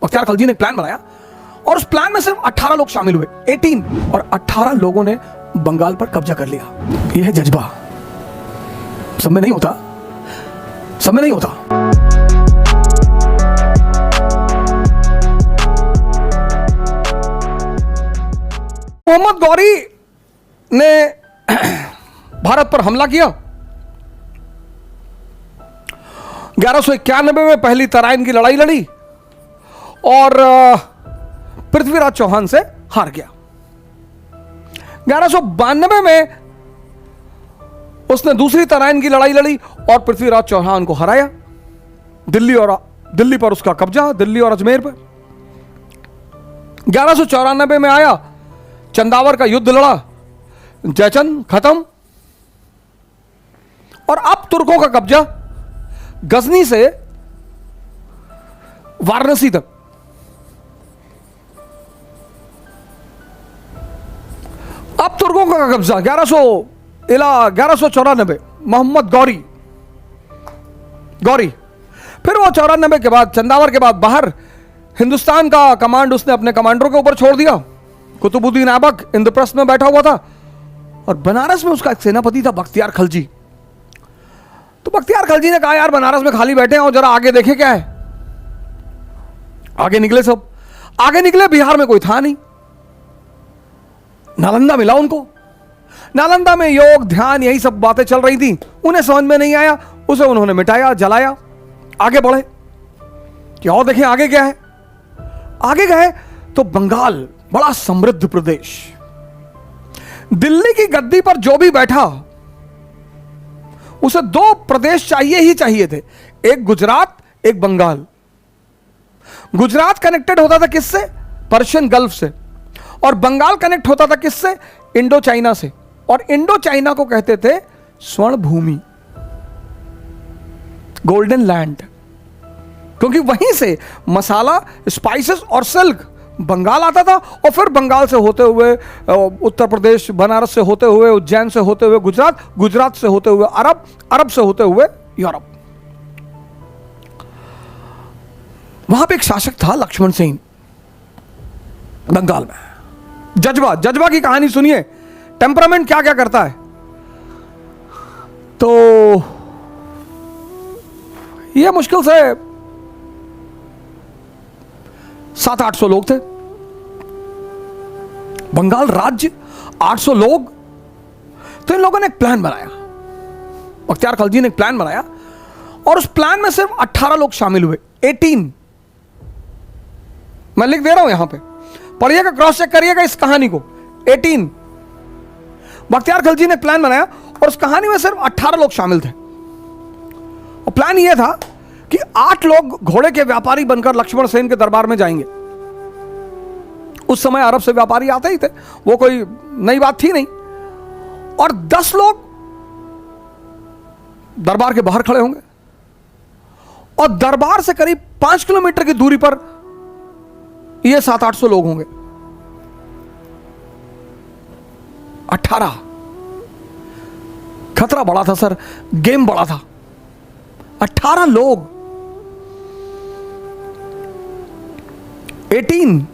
बख्तियार खलजी ने एक प्लान बनाया और उस प्लान में सिर्फ 18 लोग शामिल हुए, 18, और 18 लोगों ने बंगाल पर कब्जा कर लिया। यह है जज्बा। सब में नहीं होता, सब में नहीं होता। मोहम्मद गौरी ने भारत पर हमला किया। 1191 में पहली तराइन की लड़ाई लड़ी और पृथ्वीराज चौहान से हार गया। 1192 में उसने दूसरी तराइन की लड़ाई लड़ी और पृथ्वीराज चौहान को हराया। दिल्ली पर उसका कब्जा, दिल्ली और अजमेर पर। 1194 में आया, चंदावर का युद्ध लड़ा, जयचंद खत्म और अब तुर्कों का कब्जा गजनी से वाराणसी तक। अब तुर्कों का कब्जा 1194, मोहम्मद गौरी। फिर वो 94 के बाद, चंदावर के बाद बाहर हिंदुस्तान का कमांड उसने अपने कमांडरों के ऊपर छोड़ दिया। कुतुबुद्दीन ऐबक इंद्रप्रस्थ में बैठा हुआ था और बनारस में उसका एक सेनापति था बख्तियार खलजी। तो बख्तियार खलजी ने कहा, यार बनारस में खाली बैठे हैं और जरा आगे देखे क्या है। आगे निकले, सब आगे निकले, बिहार में कोई था नहीं। नालंदा मिला उनको। नालंदा में योग, ध्यान, यही सब बातें चल रही थी। उन्हें समझ में नहीं आया, उसे उन्होंने मिटाया, जलाया। आगे बढ़े कि और देखें आगे क्या है। आगे गए तो बंगाल, बड़ा समृद्ध प्रदेश। दिल्ली की गद्दी पर जो भी बैठा उसे दो प्रदेश चाहिए ही चाहिए थे, एक गुजरात, एक बंगाल। गुजरात कनेक्टेड होता था किससे? पर्शियन गल्फ से। और बंगाल कनेक्ट होता था किससे? इंडो चाइना से। और इंडो चाइना को कहते थे स्वर्ण भूमि, गोल्डन लैंड, क्योंकि वहीं से मसाला, स्पाइसेस और सिल्क बंगाल आता था और फिर बंगाल से होते हुए उत्तर प्रदेश, बनारस से होते हुए उज्जैन से होते हुए गुजरात, गुजरात से होते हुए अरब, अरब से होते हुए यूरोप। वहां पे एक शासक था लक्ष्मण सेन, बंगाल में। जज्बा की कहानी सुनिए, टेम्परामेंट क्या क्या करता है। तो यह मुश्किल से 700-800 लोग थे। बंगाल राज्य, 800 लोग। तो इन लोगों ने एक प्लान बनाया, बख्तियार खलजी ने एक प्लान बनाया और उस प्लान में सिर्फ 18 लोग शामिल हुए, 18। मैं लिख दे रहा हूं यहां पे, पढ़िएगा, क्रॉस चेक करिएगा इस कहानी को। 18 बख्तियार खलजी ने प्लान बनाया और उस कहानी में सिर्फ 18 लोग शामिल थे। और प्लान यह था कि 8 लोग घोड़े के व्यापारी बनकर लक्ष्मण सेन के दरबार में जाएंगे। उस समय अरब से व्यापारी आते ही थे, वो कोई नई बात थी नहीं। और 10 लोग दरबार के बाहर खड़े होंगे और दरबार से करीब 5 किलोमीटर की दूरी पर ये 700-800 लोग होंगे। 18। खतरा बड़ा था सर, गेम बड़ा था। 18 लोग, 18।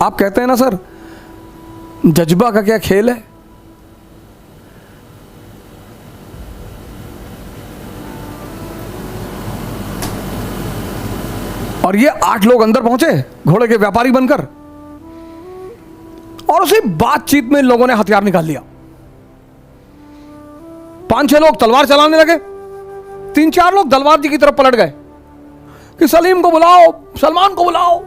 आप कहते हैं ना सर, जज्बा का क्या खेल है। और ये 8 लोग अंदर पहुंचे घोड़े के व्यापारी बनकर और उसी बातचीत में इन लोगों ने हथियार निकाल लिया। 5-6 लोग तलवार चलाने लगे, 3-4 लोग दलवार जी की तरफ पलट गए कि सलीम को बुलाओ, सलमान को बुलाओ।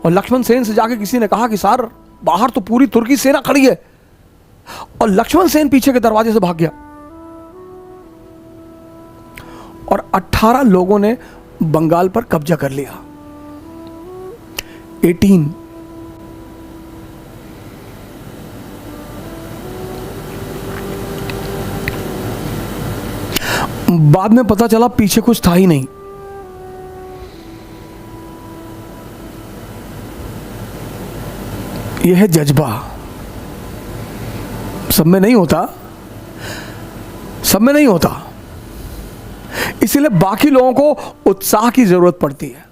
और लक्ष्मण सेन से जाके किसी ने कहा कि सर बाहर तो पूरी तुर्की सेना खड़ी है। और लक्ष्मण सेन पीछे के दरवाजे से भाग गया और 18 लोगों ने बंगाल पर कब्जा कर लिया। 18। बाद में पता चला पीछे कुछ था ही नहीं। यह है जज्बा। सब में नहीं होता, सब में नहीं होता। इसीलिए बाकी लोगों को उत्साह की जरूरत पड़ती है।